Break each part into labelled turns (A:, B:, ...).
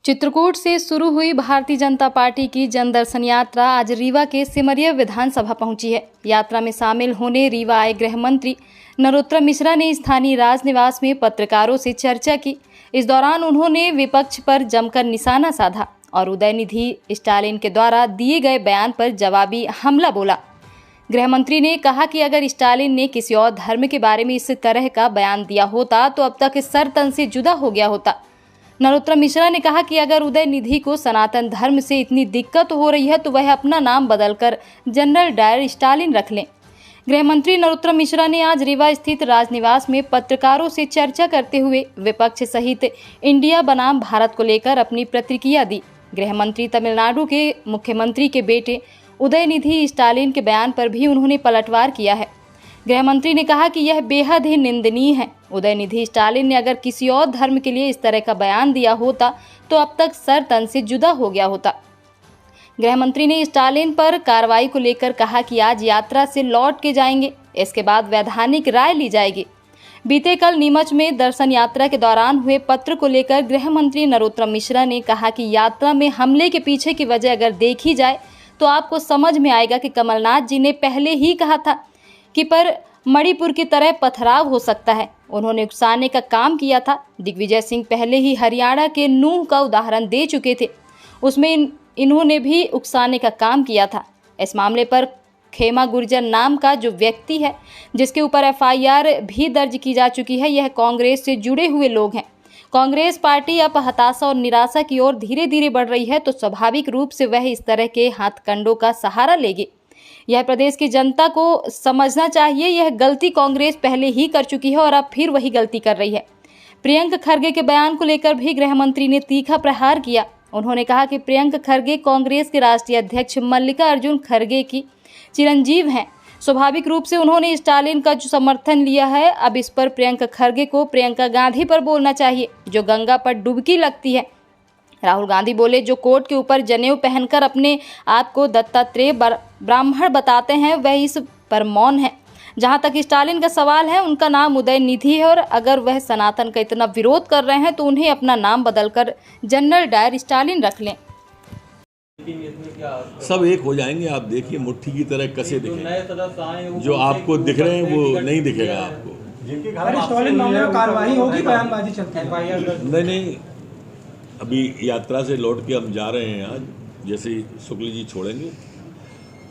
A: चित्रकूट से शुरू हुई भारतीय जनता पार्टी की जन दर्शन यात्रा आज रीवा के सिमरिया विधानसभा पहुंची है। यात्रा में शामिल होने रीवा आए गृह मंत्री नरोत्तम मिश्रा ने स्थानीय राजनिवास में पत्रकारों से चर्चा की। इस दौरान उन्होंने विपक्ष पर जमकर निशाना साधा और उदयनिधि स्टालिन के द्वारा दिए गए बयान पर जवाबी हमला बोला। गृह मंत्री ने कहा कि अगर स्टालिन ने किसी और धर्म के बारे में इस तरह का बयान दिया होता तो अब तक सर तन से जुदा हो गया होता। नरोत्तम मिश्रा ने कहा कि अगर उदयनिधि को सनातन धर्म से इतनी दिक्कत हो रही है तो वह अपना नाम बदलकर जनरल डायर स्टालिन रख लें। गृह मंत्री नरोत्तम मिश्रा ने आज रीवा स्थित राजनिवास में पत्रकारों से चर्चा करते हुए विपक्ष सहित इंडिया बनाम भारत को लेकर अपनी प्रतिक्रिया दी। गृह मंत्री तमिलनाडु के मुख्यमंत्री के बेटे उदयनिधि स्टालिन के बयान पर भी उन्होंने पलटवार किया है। गृह मंत्री ने कहा कि यह बेहद ही निंदनीय है। उदयनिधि स्टालिन ने अगर किसी और धर्म के लिए इस तरह का बयान दिया होता तो अब तक सर तन से जुदा हो गया होता। गृह मंत्री ने स्टालिन पर कार्रवाई को लेकर कहा कि आज यात्रा से लौट के जाएंगे, इसके बाद वैधानिक राय ली जाएगी। बीते कल नीमच में दर्शन यात्रा के दौरान हुए पत्र को लेकर गृह मंत्री नरोत्तम मिश्रा ने कहा कि यात्रा में हमले के पीछे की वजह अगर देखी जाए तो आपको समझ में आएगा कि कमलनाथ जी ने पहले ही कहा था कि पर मणिपुर की तरह पथराव हो सकता है। उन्होंने उकसाने का काम किया था। दिग्विजय सिंह पहले ही हरियाणा के नूह का उदाहरण दे चुके थे, उसमें इन्होंने भी उकसाने का काम किया था। इस मामले पर खेमा गुर्जर नाम का जो व्यक्ति है जिसके ऊपर FIR भी दर्ज की जा चुकी है, यह कांग्रेस से जुड़े हुए लोग हैं। कांग्रेस पार्टी अब हताशा और निराशा की ओर धीरे धीरे बढ़ रही है तो स्वाभाविक रूप से वह इस तरह के हाथकंडों का सहारा लेगी। यह प्रदेश की जनता को समझना चाहिए, यह गलती कांग्रेस पहले ही कर चुकी है और अब फिर वही गलती कर रही है। प्रियंक खरगे के बयान को लेकर भी गृह मंत्री ने तीखा प्रहार किया। उन्होंने कहा कि प्रियंक खरगे कांग्रेस के राष्ट्रीय अध्यक्ष मल्लिकार्जुन खरगे की चिरंजीव हैं। स्वाभाविक रूप से उन्होंने स्टालिन का जो समर्थन लिया है, अब इस पर प्रियंक खरगे को प्रियंका गांधी पर बोलना चाहिए जो गंगा पर डुबकी लगती है। राहुल गांधी बोले, जो कोर्ट के ऊपर जनेऊ पहनकर अपने आप को दत्तात्रेय ब्राह्मण बताते हैं वह इस पर मौन है। जहां तक स्टालिन का सवाल है, उनका नाम उदयनिधि है और अगर वह सनातन का इतना विरोध कर रहे हैं तो उन्हें अपना नाम बदलकर जनरल डायर स्टालिन रख लें।
B: सब एक हो जाएंगे, आप देखिए मुट्ठी की तरह कसे दिखेंगे। जो आपको दिख रहे हैं वो नहीं दिखेगा आपको।
C: स्टालिन मामले में कार्रवाई होगी, बयानबाजी चलती है।
B: नहीं, अभी यात्रा से लौट के हम जा रहे हैं। आज जैसे ही शुक्ल जी छोड़ेंगे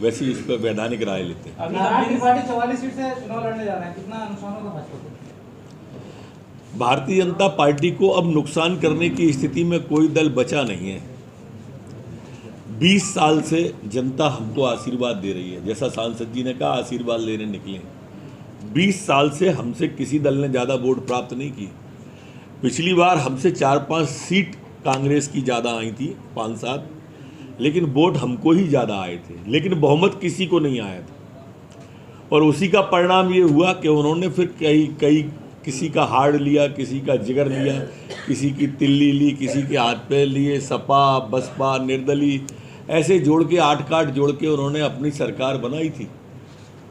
B: वैसे ही इस पर वैधानिक राय लेते हैं।
C: पार्टी 44 सीट से चुनाव लड़ने जा रहे हैं, कितना नुकसान होगा भाजपा को?
B: भारतीय जनता पार्टी को अब नुकसान करने की स्थिति में कोई दल बचा नहीं है। 20 साल से जनता हमको आशीर्वाद दे रही है, जैसा सांसद जी ने कहा आशीर्वाद लेने निकले। 20 साल से हमसे किसी दल ने ज़्यादा वोट प्राप्त नहीं की। पिछली बार हमसे 4-5 सीट कांग्रेस की ज़्यादा आई थी, 5-7, लेकिन वोट हमको ही ज़्यादा आए थे, लेकिन बहुमत किसी को नहीं आया था। और उसी का परिणाम ये हुआ कि उन्होंने फिर कई किसी का हाड़ लिया, किसी का जिगर लिया, किसी की तिल्ली ली, किसी के हाथ पैर लिए, सपा बसपा निर्दलीय ऐसे जोड़ के 8 काट जोड़ के उन्होंने अपनी सरकार बनाई थी।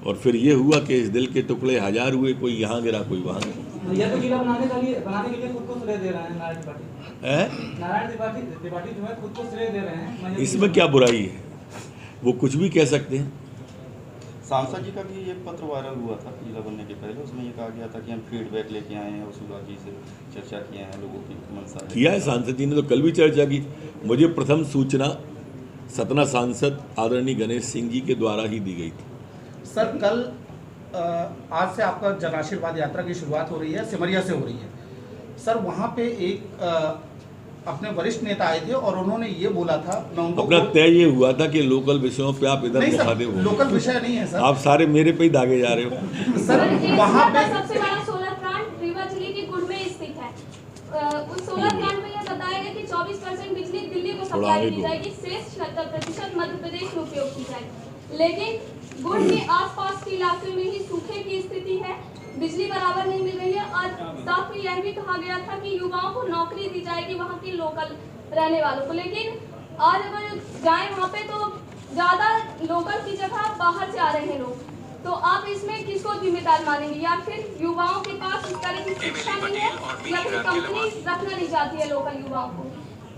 B: और फिर ये हुआ कि इस दिल के टुकड़े 1000 हुए, कोई यहाँ गिरा कोई वहाँ गिरा।
C: ये तो जिला बनाने के लिए खुद को श्रेय दे रहे हैं नारायण त्रिपाठी जो है खुद को श्रेय दे रहे हैं।
B: इसमें क्या बुराई है, वो कुछ भी कह सकते हैं।
D: सांसद जी का भी ये पत्र वायरल हुआ था जिला बनने के पहले, उसमें ये कहा गया था कि हम फीडबैक लेके आए हैं, वसूला जी से चर्चा किए हैं, लोगों की मंशा
B: किया है। सांसद जी ने तो कल भी चर्चा की। मुझे प्रथम सूचना सतना सांसद आदरणीय गणेश सिंह जी के द्वारा ही दी गई थी।
E: सर, कल आज से आपका जन आशीर्वाद यात्रा की शुरुआत हो रही है, सिमरिया से हो रही है। सर, वहाँ पे एक अपने वरिष्ठ नेता आए थे और उन्होंने ये बोला था, मैं उनको
B: अपना तय ये हुआ था कि लोकल विषयों पे आप इधर मुखातिब हो।
E: लोकल विषय नहीं है सर,
B: आप सारे मेरे पे ही दागे जा रहे हो।
E: सर, वहाँ पे
F: सबसे बड़ा सोलर प्लांट रीवा जिले के गुड़ में स्थित है। उस सोलर प्लांट में यह बताया गया कि 24% बिजली दिल्ली को सप्लाई की जाएगी, शेष 76% मध्य प्रदेश में उपयोग की जाएगी। लेकिन गुड़ के आसपास के इलाके में ही सूखे की स्थिति है, बिजली बराबर नहीं मिल रही है। और साथ में यह भी कहा गया था कि युवाओं को नौकरी दी जाएगी वहाँ के लोकल रहने वालों को, लेकिन आज अगर जाए वहाँ पे तो ज़्यादा लोकल की जगह बाहर से आ रहे हैं लोग। तो आप इसमें किसको जिम्मेदार मानेंगे, या फिर युवाओं के पास इस तरह की शिक्षा नहीं है, या फिर कंपनी रखना नहीं चाहती है लोकल युवाओं को?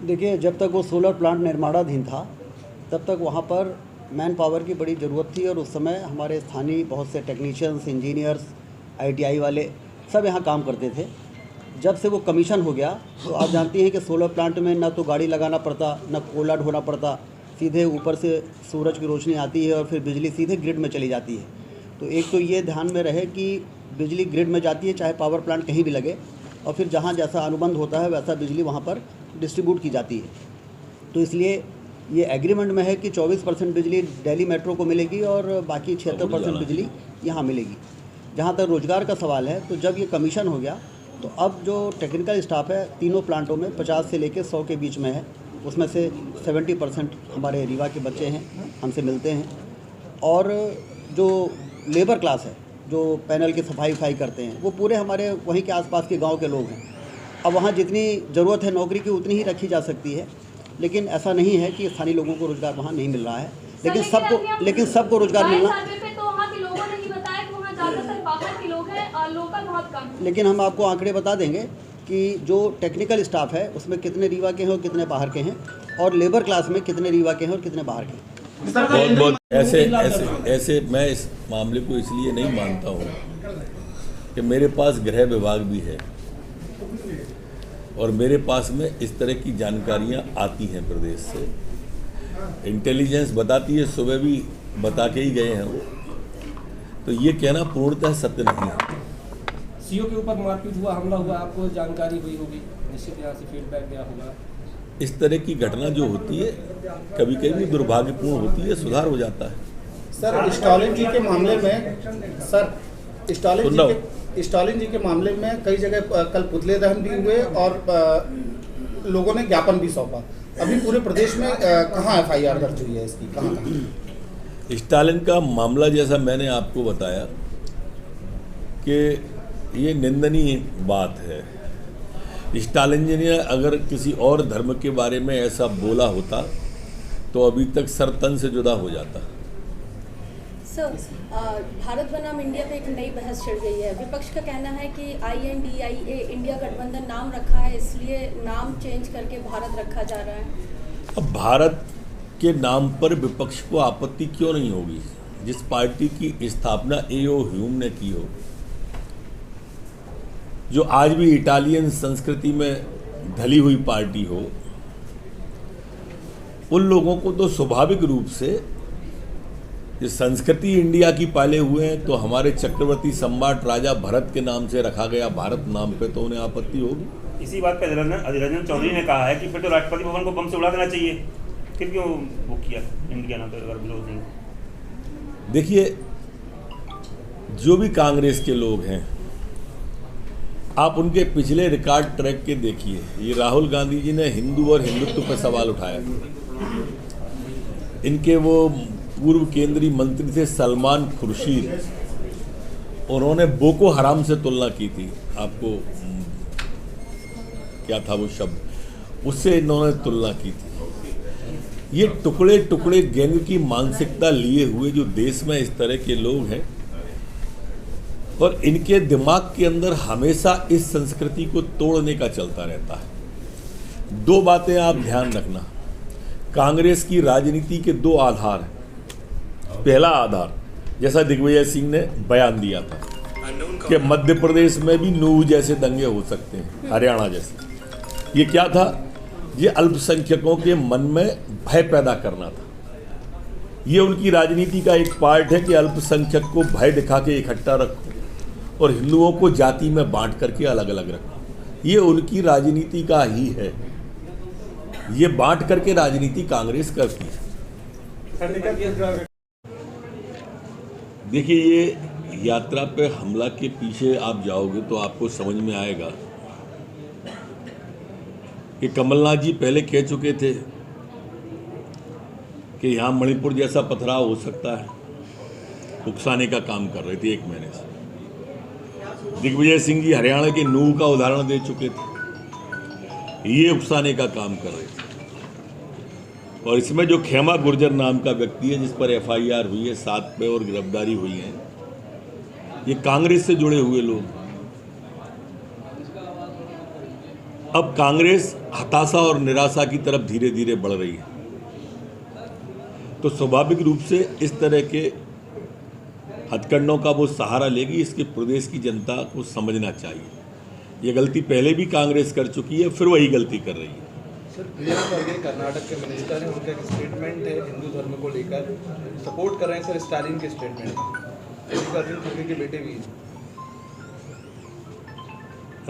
G: देखिए, जब तक वो सोलर प्लांट निर्माणाधीन था तब तक वहाँ पर मैन पावर की बड़ी ज़रूरत थी और उस समय हमारे स्थानीय बहुत से टेक्नीशियंस, इंजीनियर्स, ITI वाले सब यहाँ काम करते थे। जब से वो कमीशन हो गया तो आप जानती हैं कि सोलर प्लांट में ना तो गाड़ी लगाना पड़ता, ना कोला ढोना पड़ता, सीधे ऊपर से सूरज की रोशनी आती है और फिर बिजली सीधे ग्रिड में चली जाती है। तो एक तो ये ध्यान में रहे कि बिजली ग्रिड में जाती है चाहे पावर प्लांट कहीं भी लगे, और फिर जहाँ जैसा अनुबंध होता है वैसा बिजली वहाँ पर डिस्ट्रीब्यूट की जाती है। तो इसलिए ये एग्रीमेंट में है कि 24% बिजली दिल्ली मेट्रो को मिलेगी और बाकी 76% बिजली यहाँ मिलेगी। जहाँ तक रोज़गार का सवाल है, तो जब ये कमीशन हो गया तो अब जो टेक्निकल स्टाफ है तीनों प्लांटों में 50 से लेकर 100 के बीच में है, उसमें से 70% हमारे रीवा के बच्चे हैं, हमसे मिलते हैं। और जो लेबर क्लास है जो पैनल की सफाई करते हैं वो पूरे हमारे वहीं के आसपास के गांव के लोग हैं। अब वहाँ जितनी ज़रूरत है नौकरी की उतनी ही रखी जा सकती है, लेकिन ऐसा नहीं है कि स्थानीय लोगों को रोज़गार वहाँ नहीं मिल रहा है, लेकिन सबको रोज़गार मिलना। लेकिन हम आपको आंकड़े बता देंगे कि जो टेक्निकल स्टाफ है उसमें कितने रीवा के हैं और कितने बाहर के हैं, और लेबर क्लास में कितने रीवा के हैं और कितने बाहर के हैं।
B: बहुत ऐसे मैं इस मामले को इसलिए नहीं मानता हूँ कि मेरे पास गृह विभाग भी है और मेरे पास में इस तरह की जानकारियाँ आती हैं प्रदेश से। इंटेलिजेंस बताती है, सुबह भी बता के ही गए हैं वो, तो ये कहना पूर्णतः सत्य नहीं है।
H: सीओ के ऊपर मारपीट हुआ, हमला हुआ, आपको जानकारी हुई होगी, निश्चित यहाँ से फीडबैक गया होगा।
B: इस तरह की घटना जो होती है कभी कभी दुर्भाग्यपूर्ण होती है, सुधार हो जाता है।
E: सर स्टालिन जी के मामले में स्टालिन जी के मामले में कई जगह कल पुतले दहन भी हुए और लोगों ने ज्ञापन भी सौंपा। अभी पूरे प्रदेश में कहाँ FIR दर्ज हुई है इसकी, कहाँ?
B: स्टालिन का मामला जैसा मैंने आपको बताया कि ये निंदनीय बात है। स्टालिन जी ने अगर किसी और धर्म के बारे में ऐसा बोला होता तो अभी तक सर तन से जुदा हो जाता।
I: सर, भारत बनाम इंडिया पे एक नई बहस छिड़ गई है। विपक्ष का कहना है कि INDIA इंडिया गठबंधन नाम रखा है, इसलिए नाम चेंज करके भारत रखा जा रहा है।
B: अब भारत के नाम पर विपक्ष को आपत्ति क्यों नहीं होगी? जिस पार्टी की स्थापना A.O. ह्यूम ने की हो, जो आज भी इटालियन संस्कृति में ढली हुई पार्टी हो, उन लोगों को तो स्वाभाविक रूप से ये संस्कृति इंडिया की पाले हुए हैं, तो हमारे चक्रवर्ती सम्राट राजा भरत के नाम से रखा गया भारत नाम पे, तो उन्हें आपत्ति होगी।
J: इसी बात पे अधीर रंजन चौधरी ने कहा है कि फिर तो राष्ट्रपति भवन को बम से उड़ा देना चाहिए, फिर क्यों वो किया इंडिया नाम पे अगर विरोध नहीं।
B: देखिए, जो भी कांग्रेस के लोग हैं आप उनके पिछले रिकॉर्ड ट्रैक के देखिए। ये राहुल गांधी जी ने हिंदू और हिंदुत्व पर सवाल उठाया। इनके वो पूर्व केंद्रीय मंत्री थे सलमान खुर्शीद, उन्होंने बोको हराम से तुलना की थी। आपको क्या था वो शब्द, उससे इन्होंने तुलना की थी। ये टुकड़े टुकड़े गैंग की मानसिकता लिए हुए जो देश में इस तरह के लोग हैं, और इनके दिमाग के अंदर हमेशा इस संस्कृति को तोड़ने का चलता रहता है। दो बातें आप ध्यान रखना, कांग्रेस की राजनीति के दो आधार हैं। पहला आधार, जैसा दिग्विजय सिंह ने बयान दिया था कि मध्य प्रदेश में भी नूह जैसे दंगे हो सकते हैं, हरियाणा जैसे। ये क्या था? ये अल्पसंख्यकों के मन में भय पैदा करना था। ये उनकी राजनीति का एक पार्ट है कि अल्पसंख्यक को भय दिखा के इकट्ठा रखो और हिंदुओं को जाति में बांट करके अलग अलग रखो। ये उनकी राजनीति का ही है। ये बांट करके राजनीति कांग्रेस करती है। देखिए, ये यात्रा पे हमला के पीछे आप जाओगे तो आपको समझ में आएगा कि कमलनाथ जी पहले कह चुके थे कि यहाँ मणिपुर जैसा पथराव हो सकता है, उकसाने का काम कर रहे थे 1 महीने से। दिग्विजय सिंह जी हरियाणा के नूह का उदाहरण दे चुके थे, ये उकसाने का काम कर रहे थे। और इसमें जो खेमा गुर्जर नाम का व्यक्ति है जिस पर FIR हुई है 7 पे और गिरफ्तारी हुई है, ये कांग्रेस से जुड़े हुए लोग। अब कांग्रेस हताशा और निराशा की तरफ धीरे धीरे बढ़ रही है, तो स्वाभाविक रूप से इस तरह के हथकंडों का वो सहारा लेगी। इसके प्रदेश की जनता को समझना चाहिए, ये गलती पहले भी कांग्रेस कर चुकी है, फिर वही गलती कर रही है।
K: सर, प्रियंका खड़गे कर्नाटक के मिनिस्टर हैं, उनका एक स्टेटमेंट है हिंदू धर्म को लेकर, सपोर्ट कर रहे हैं सर स्टालिन के स्टेटमेंट। मल्लिकार्जुन खड़गे के बेटे भी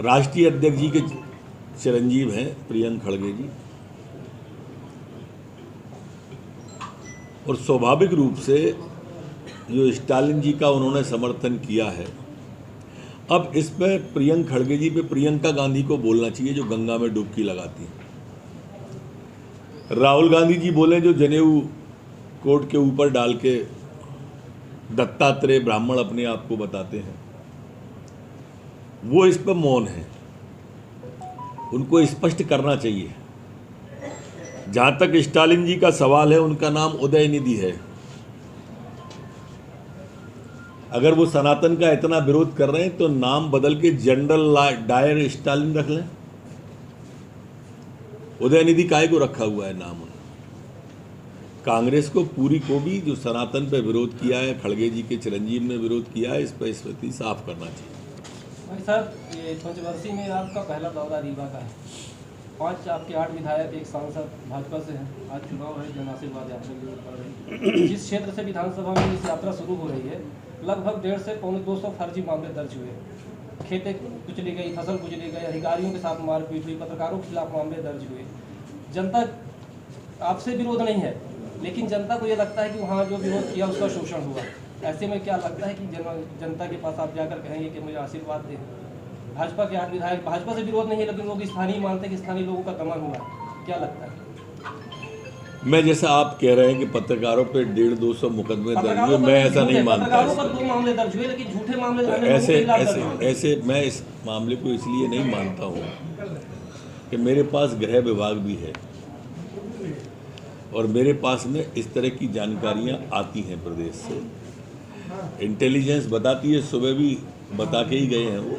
B: राष्ट्रीय अध्यक्ष जी के चिरंजीव हैं प्रियंका खड़गे जी, और स्वाभाविक रूप से जो स्टालिन जी का उन्होंने समर्थन किया है, अब इस पर प्रियंका खड़गे जी पे प्रियंका गांधी को बोलना चाहिए जो गंगा में डुबकी लगाती हैं। राहुल गांधी जी बोले जो जनेऊ कोट के ऊपर डाल के दत्तात्रेय ब्राह्मण अपने आप को बताते हैं, वो इस पर मौन है, उनको स्पष्ट करना चाहिए। जहां तक स्टालिन जी का सवाल है, उनका नाम उदयनिधि है। अगर वो सनातन का इतना विरोध कर रहे हैं तो नाम बदल के जनरल डायर स्टालिन रख लें। उदयनिधि काय को रखा हुआ है नाम उन्होंने? कांग्रेस को पूरी को भी जो सनातन पे विरोध किया है, खड़गे जी के चिरंजीव ने विरोध किया है, इस पर स्थिति साफ करना चाहिए।
H: भाई साहब, ये पंचवर्षीय में आपका पहला दौरा रीवा का है। 5 आपके 8 विधायक, एक सांसद भाजपा से हैं। आज चुनाव है, जन आशीर्वाद यात्रा के लिए पड़ रही है। जिस क्षेत्र से विधानसभा में इस यात्रा शुरू हो रही है, लगभग 150 से 200 फर्जी मामले दर्ज हुए। खेतें कुचली गई, फसल कुचली गई, अधिकारियों के साथ मारपीट हुई, पत्रकारों के खिलाफ मामले दर्ज हुए। जनता आपसे विरोध नहीं है, लेकिन जनता को ये लगता है कि वहाँ जो विरोध किया उसका शोषण हुआ। ऐसे में क्या लगता है कि जनता के पास आप जाकर कहेंगे कि मुझे आशीर्वाद दें? भाजपा के 8 विधायक, भाजपा से विरोध नहीं है, लेकिन लोग स्थानीय मानते हैं कि स्थानीय लोगों का दमन हुआ। क्या लगता है?
B: मैं जैसा आप कह रहे हैं कि पत्रकारों पे 150-200 मुकदमे दर्ज हुए, मैं ऐसा नहीं मानता।
H: पत्रकारों पर 2 मामले दर्ज हुए, लेकिन झूठे मामले
B: ऐसे मैं इस मामले को इसलिए नहीं मानता हूँ कि मेरे पास गृह विभाग भी है और मेरे पास में इस तरह की जानकारियाँ आती हैं प्रदेश से। इंटेलिजेंस बताती है, सुबह भी बता के ही गए हैं वो,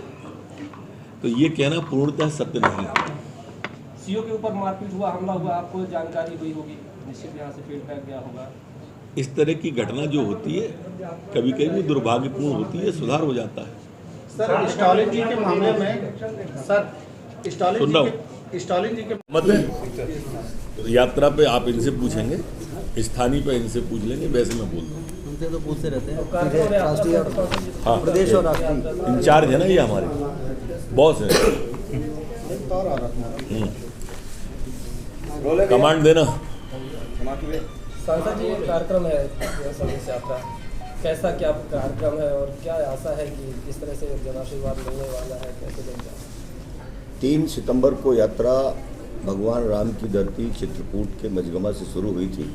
B: तो ये कहना पूर्णतः सत्य नहीं है।
H: सीओ के ऊपर मारपीट हुआ, हमला हुआ, आपको जानकारी हुई होगी, निश्चित यहाँ से फीडबैक गया होगा।
B: इस तरह की घटना जो होती है कभी कभी वो दुर्भाग्यपूर्ण होती है, सुधार हो जाता है।
E: सर, स्टालिन जी के मामले में स्टालिन जी के
B: मतलब यात्रा पे आप इनसे पूछेंगे, स्थानीय पे इनसे पूछ लेंगे, वैसे मैं बोल दूँ।
G: उनसे तो पूछते रहते हैं, राष्ट्रीय
B: हाँ,
G: प्रदेश और राष्ट्रीय
B: इंचार्ज है ना ये हमारे, बॉस है, कमांड देना।
H: सांसद जी, कार्यक्रम है संदेश यात्रा, कैसा क्या कार्यक्रम है और क्या आशा है कि किस तरह से जन आशीर्वाद मिलने वाला है, कैसे लेंगे?
L: 3 सितंबर को यात्रा भगवान राम की धरती चित्रकूट के मजगमा से शुरू हुई थी।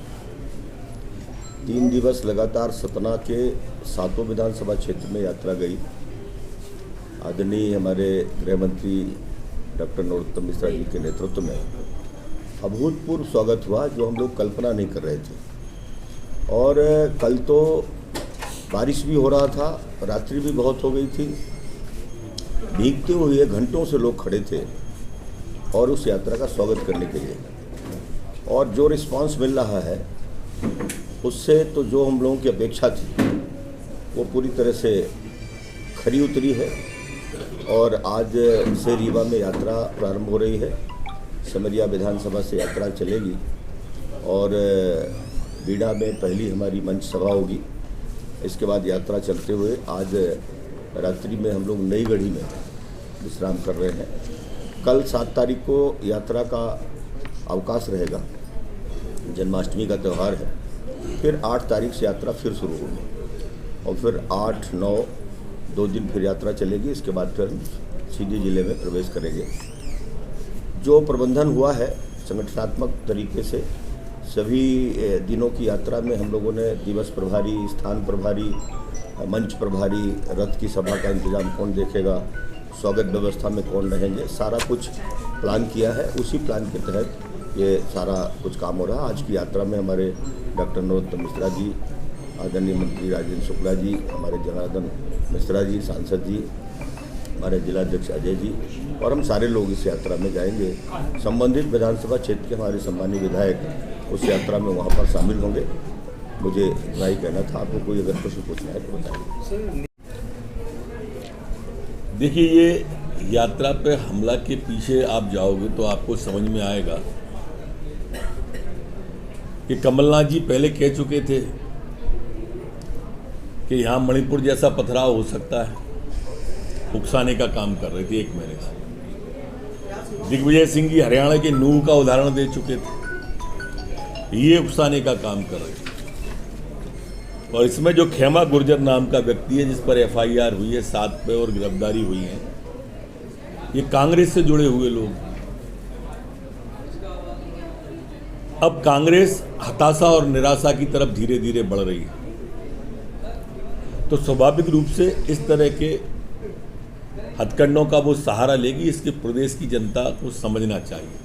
L: 3 दिवस लगातार सतना के 7 विधानसभा क्षेत्र में यात्रा गई। आदरणीय हमारे गृह मंत्री डॉक्टर नरोत्तम मिश्रा जी के नेतृत्व में अभूतपूर्व स्वागत हुआ, जो हम लोग कल्पना नहीं कर रहे थे। और कल तो बारिश भी हो रहा था, रात्रि भी बहुत हो गई थी, भीगते हुए घंटों से लोग खड़े थे और उस यात्रा का स्वागत करने के लिए। और जो रिस्पांस मिल रहा है उससे तो जो हम लोगों की अपेक्षा थी वो पूरी तरह से खरी उतरी है। और आज से रीवा में यात्रा प्रारंभ हो रही है, सिमरिया विधानसभा से यात्रा चलेगी और बीड़ा में पहली हमारी मंच सभा होगी। इसके बाद यात्रा चलते हुए आज रात्रि में हम लोग नई गढ़ी में विश्राम कर रहे हैं। कल 7 तारीख को यात्रा का अवकाश रहेगा, जन्माष्टमी का त्यौहार है। फिर 8 तारीख से यात्रा फिर शुरू होगी और फिर 8, 9 2 दिन फिर यात्रा चलेगी। इसके बाद फिर सीधी जिले में प्रवेश करेंगे। जो प्रबंधन हुआ है संगठनात्मक तरीके से, सभी दिनों की यात्रा में हम लोगों ने दिवस प्रभारी, स्थान प्रभारी, मंच प्रभारी, रथ की सभा का इंतजाम कौन देखेगा, स्वागत व्यवस्था में कौन रहेंगे, सारा कुछ प्लान किया है। उसी प्लान के तहत ये सारा कुछ काम हो रहा है। आज की यात्रा में हमारे डॉक्टर नरोत्तम मिश्रा जी, आदरणीय मंत्री राजेंद्र शुक्ला जी, हमारे जनार्दन मिश्रा जी, सांसद जी, हमारे जिलाध्यक्ष अजय जी, और हम सारे लोग इस यात्रा में जाएंगे। संबंधित विधानसभा क्षेत्र के हमारे सम्मानीय विधायक उस यात्रा में वहाँ पर शामिल होंगे। मुझे इतना ही कहना था। आपको कोई अगर प्रश्न पूछना है तो बताइए।
B: देखिए, ये यात्रा पे हमला के पीछे आप जाओगे तो आपको समझ में आएगा कि कमलनाथ जी पहले कह चुके थे कि यहाँ मणिपुर जैसा पथराव हो सकता है, उकसाने का काम कर रहे थे 1 महीने से। दिग्विजय सिंह जी हरियाणा के नूह का उदाहरण दे चुके थे, ये उकसाने का काम कर रहे थे। और इसमें जो खेमा गुर्जर नाम का व्यक्ति है जिस पर FIR हुई है 7 पे और गिरफ्तारी हुई है, ये कांग्रेस से जुड़े हुए लोग। अब कांग्रेस हताशा और निराशा की तरफ धीरे धीरे बढ़ रही है, तो स्वाभाविक रूप से इस तरह के हथकंडों का वो सहारा लेगी। इसके प्रदेश की जनता को समझना चाहिए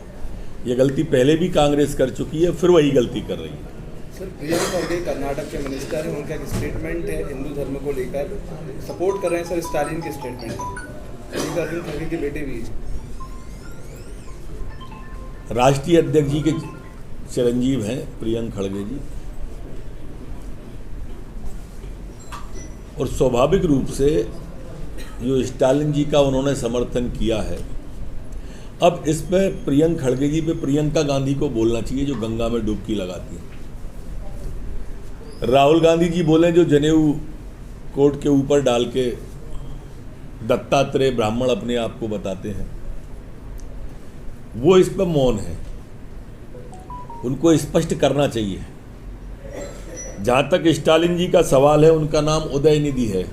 B: ये गलती पहले भी कांग्रेस कर चुकी है, फिर वही गलती कर रही है।
K: सर, प्रियंका खड़गे कर्नाटक के मिनिस्टर हैं, उनका एक स्टेटमेंट है हिंदू धर्म को लेकर, सपोर्ट कर रहे हैं सर स्टालिन के स्टेटमेंट। मल्लिकार्जुन खड़गे के बेटे भी
B: राष्ट्रीय अध्यक्ष जी के चिरंजीव हैं प्रियंका खड़गे जी, और स्वाभाविक रूप से जो स्टालिन जी का उन्होंने समर्थन किया है, अब इस पर प्रियंका खड़गे जी पे प्रियंका गांधी को बोलना चाहिए जो गंगा में डुबकी लगाती है। राहुल गांधी जी बोले जो जनेऊ कोर्ट के ऊपर डाल के दत्तात्रेय ब्राह्मण अपने आप को बताते हैं, वो इस पर मौन है। उनको स्पष्ट करना चाहिए। जहां तक स्टालिन जी का सवाल है, उनका नाम उदयनिधि है।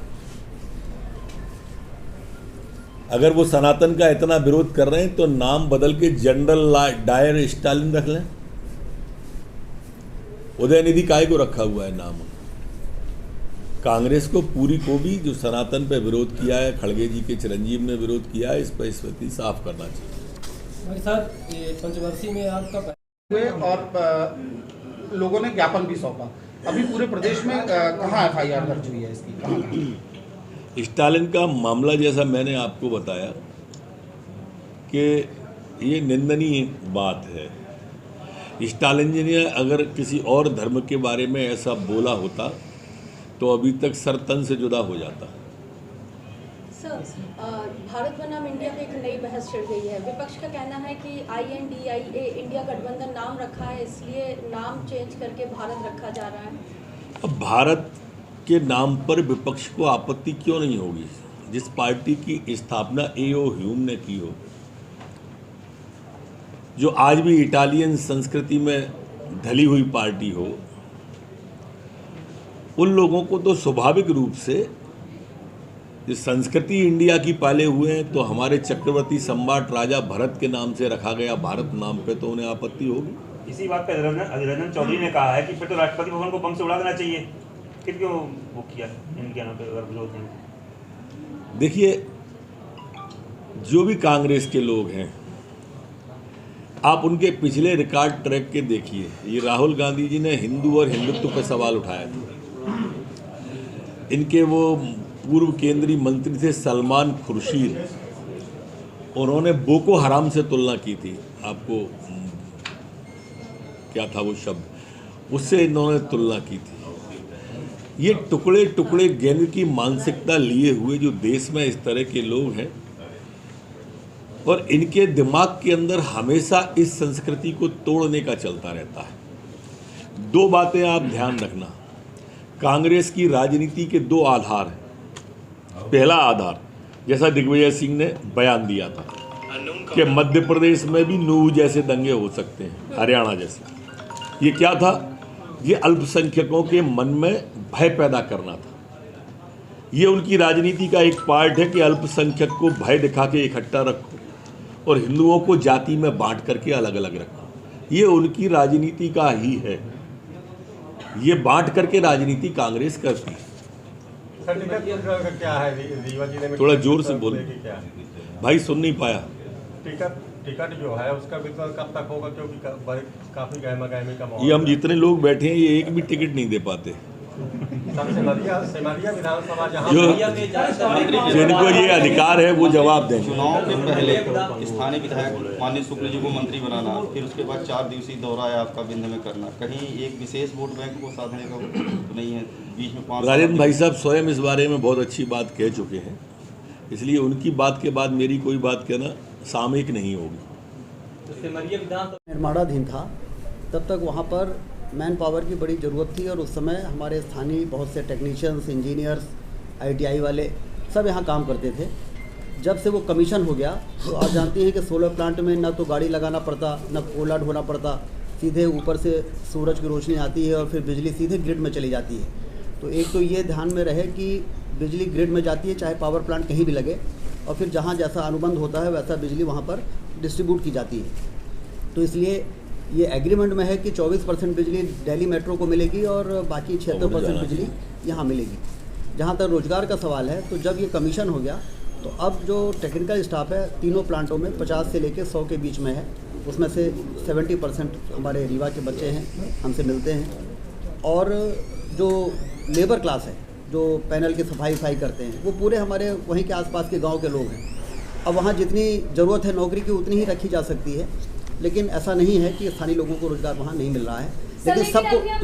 B: अगर वो सनातन का इतना विरोध कर रहे हैं तो नाम बदल के जनरल डायर स्टालिन रख लें। उदयनिधि काय को रखा हुआ है नाम? कांग्रेस को पूरी को भी जो सनातन पे विरोध किया है, खड़गे जी के चिरंजीव ने विरोध किया है, इस पर स्थिति साफ करना चाहिए।
H: भाई साहब, ये पंचवर्षीय में आपका
E: हुए और लोगों ने ज्ञापन भी सौंपा। अभी पूरे प्रदेश में कहाँ FIR दर्ज हुई है इसकी? कहाँ?
B: स्टालिन का मामला जैसा मैंने आपको बताया कि ये निंदनीय बात है। स्टालिन जी ने अगर किसी और धर्म के बारे में ऐसा बोला होता तो अभी तक सर तन से जुदा हो जाता।
I: सर, भारत बनाम इंडिया पे एक नई बहस छिड़ गई है। विपक्ष का कहना है कि INDIA इंडिया गठबंधन नाम रखा है, इसलिए नाम चेंज करके भारत रखा जा रहा है।
B: अब भारत के नाम पर विपक्ष को आपत्ति क्यों नहीं होगी? जिस पार्टी की स्थापना A.O. ह्यूम ने की हो, जो आज भी इटालियन संस्कृति में ढली हुई पार्टी हो, उन लोगों को तो स्वाभाविक रूप से जो संस्कृति इंडिया की पाले हुए हैं, तो हमारे चक्रवर्ती सम्राट राजा भरत के नाम से रखा गया भारत नाम पे, तो उन्हें आपत्ति होगी।
J: इसी बात पे अधीर रंजन चौधरी ने कहा है कि फिर तो राष्ट्रपति भवन को बम से उड़ा देना चाहिए। फिर क्यों वो किया इंडिया नाम पे अगर विरोध नहीं?
B: देखिए, जो भी कांग्रेस के लोग हैं, आप उनके पिछले रिकॉर्ड ट्रैक के देखिए। ये राहुल गांधी जी ने हिंदू और हिंदुत्व पर सवाल उठाया था। इनके वो पूर्व केंद्रीय मंत्री थे सलमान खुर्शीद, उन्होंने बोको हराम से तुलना की थी। आपको क्या था वो शब्द, उससे इन्होंने तुलना की थी। ये टुकड़े टुकड़े गैंग की मानसिकता लिए हुए जो देश में इस तरह के लोग हैं, और इनके दिमाग के अंदर हमेशा इस संस्कृति को तोड़ने का चलता रहता है। 2 बातें आप ध्यान रखना। कांग्रेस की राजनीति के 2 आधार हैं। पहला आधार, जैसा दिग्विजय सिंह ने बयान दिया था कि मध्य प्रदेश में भी नूह जैसे दंगे हो सकते हैं, हरियाणा जैसे। ये क्या था? ये अल्पसंख्यकों के मन में भय पैदा करना था। ये उनकी राजनीति का एक पार्ट है कि अल्पसंख्यक को भय दिखा के इकट्ठा रखो और हिंदुओं को जाति में बांट करके अलग अलग रखो। ये उनकी राजनीति का ही है। ये बांट करके राजनीति कांग्रेस करती है।
M: क्या है रीवा जिले में?
B: थोड़ा जोर से बोलो भाई, सुन नहीं पाया।
M: टिकट जो है उसका वितरण कब तक होगा? क्योंकि काफी गहमा गहमी का माहौल।
B: ये हम जितने लोग बैठे हैं, ये एक भी टिकट नहीं दे पाते।
M: सिमरिया विधानसभा जहाँ
B: जिनको ये अधिकार है वो जवाब दें।
D: चुनाव के पहले स्थानीय विधायक माननीय शुक्ल जी को मंत्री बनाना, फिर उसके बाद 4 दिवसीय दौरा है आपका विंध्य में करना, कहीं एक विशेष वोट बैंक को साधने का तो नहीं है, बीच में 5
B: राजेंद्र भाई साहब स्वयं इस बारे में बहुत अच्छी बात कह चुके हैं, इसलिए उनकी बात के बाद मेरी कोई बात कहना सामयिक नहीं होगी।
G: निर्माणाधीन था तब तक वहाँ पर मैन पावर की बड़ी ज़रूरत थी और उस समय हमारे स्थानीय बहुत से टेक्नीशियंस, इंजीनियर्स, ITI वाले सब यहाँ काम करते थे। जब से वो कमीशन हो गया तो आप जानती हैं कि सोलर प्लांट में ना तो गाड़ी लगाना पड़ता, ना कोला ढोना पड़ता, सीधे ऊपर से सूरज की रोशनी आती है और फिर बिजली सीधे ग्रिड में चली जाती है। तो एक तो ये ध्यान में रहे कि बिजली ग्रिड में जाती है चाहे पावर प्लांट कहीं भी लगे, और फिर जहाँ जैसा अनुबंध होता है वैसा बिजली वहाँ पर डिस्ट्रीब्यूट की जाती है। तो इसलिए ये एग्रीमेंट में है कि 24% बिजली दिल्ली मेट्रो को मिलेगी और बाकी 76% बिजली यहाँ मिलेगी। जहाँ तक रोज़गार का सवाल है, तो जब ये कमीशन हो गया तो अब जो टेक्निकल स्टाफ है तीनों प्लांटों में 50 से लेकर 100 के बीच में है, उसमें से 70% हमारे रीवा के बच्चे हैं, हमसे मिलते हैं। और जो लेबर क्लास है जो पैनल की सफाई करते हैं वो पूरे हमारे वहीं के आसपास के गांव के लोग हैं। अब वहाँ जितनी ज़रूरत है नौकरी की उतनी ही रखी जा सकती है, लेकिन ऐसा नहीं है कि स्थानीय लोगों को रोजगार वहाँ नहीं मिल रहा है,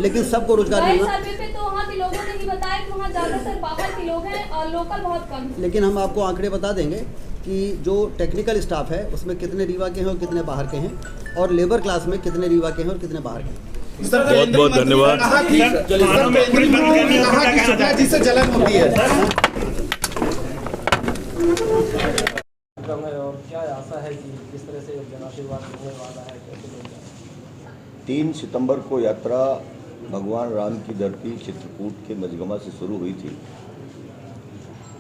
G: लेकिन सबको रोजगार मिल रहा है।
F: तो वहाँ के लोगों ने ही बताया कि वहाँ ज़्यादातर बाहर के लोग हैं और लोकल बहुत कम है।
G: लेकिन हम आपको आंकड़े बता देंगे कि जो टेक्निकल स्टाफ है उसमें कितने रीवा के हैं और कितने बाहर के हैं, और लेबर क्लास में कितने रीवा के हैं और कितने बाहर के हैं।
B: बहुत बहुत धन्यवाद।
E: जलन होती है
H: और क्या आशा है कि किस तरह से जन आशीर्वाद मिलने वाला है, कैसे लोग
L: 3 सितंबर को यात्रा भगवान राम की धरती चित्रकूट के मजगमा से शुरू हुई थी।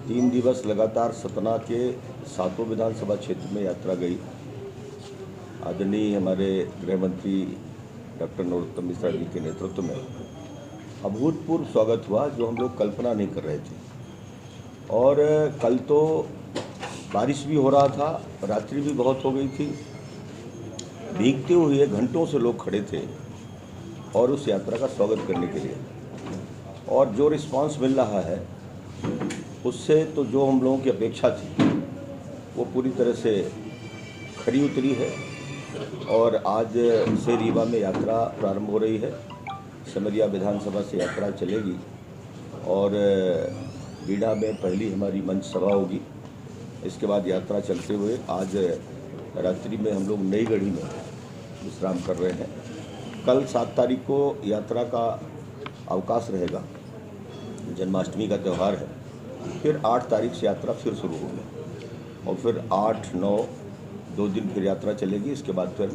L: 3 दिवस लगातार सतना के 7 विधानसभा क्षेत्र में यात्रा गई। आदरणीय हमारे गृह मंत्री डॉक्टर नरोत्तम मिश्रा जी के नेतृत्व में अभूतपूर्व स्वागत हुआ, जो हम लोग कल्पना नहीं कर रहे थे। और कल तो बारिश भी हो रहा था, रात्रि भी बहुत हो गई थी, भीगते हुए घंटों से लोग खड़े थे और उस यात्रा का स्वागत करने के लिए। और जो रिस्पांस मिल रहा है उससे तो जो हम लोगों की अपेक्षा थी वो पूरी तरह से खरी उतरी है। और आज से रीवा में यात्रा प्रारंभ हो रही है। सिमरिया विधानसभा से यात्रा चलेगी और बीड़ा में पहली हमारी मंच सभा होगी। इसके बाद यात्रा चलते हुए आज रात्रि में हम लोग नई गढ़ी में विश्राम कर रहे हैं। कल 7 तारीख को यात्रा का अवकाश रहेगा, जन्माष्टमी का त्यौहार है। फिर 8 तारीख से यात्रा फिर शुरू होगी और फिर 8, 9 2 दिन फिर यात्रा चलेगी। इसके बाद फिर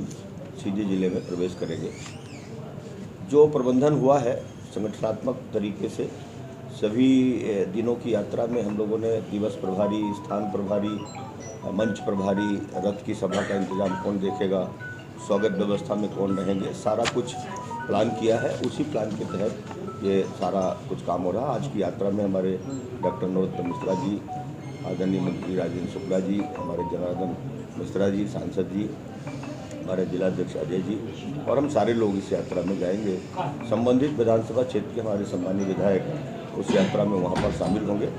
L: सीधे जिले में प्रवेश करेंगे। जो प्रबंधन हुआ है संगठनात्मक तरीके से, सभी दिनों की यात्रा में हम लोगों ने दिवस प्रभारी, स्थान प्रभारी, मंच प्रभारी, रथ की सभा का इंतजाम कौन देखेगा, स्वागत व्यवस्था में कौन रहेंगे, सारा कुछ प्लान किया है। उसी प्लान के तहत ये सारा कुछ काम हो रहा है। आज की यात्रा में हमारे डॉक्टर नरोत्तम मिश्रा जी, आदरणीय मंत्री राजेंद्र शुक्ला जी, हमारे जनार्दन मिश्रा जी, सांसद जी, हमारे जिलाध्यक्ष अजय जी और हम सारे लोग इस यात्रा में जाएंगे। संबंधित विधानसभा क्षेत्र के हमारे सम्मानीय विधायक उस यात्रा में वहाँ पर शामिल होंगे।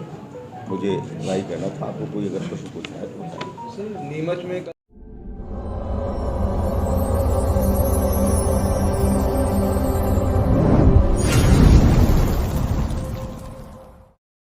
L: मुझे इतना ही कहना था। आपको कोई अगर प्रश्न पूछना है तो बताइए।
K: नीमच में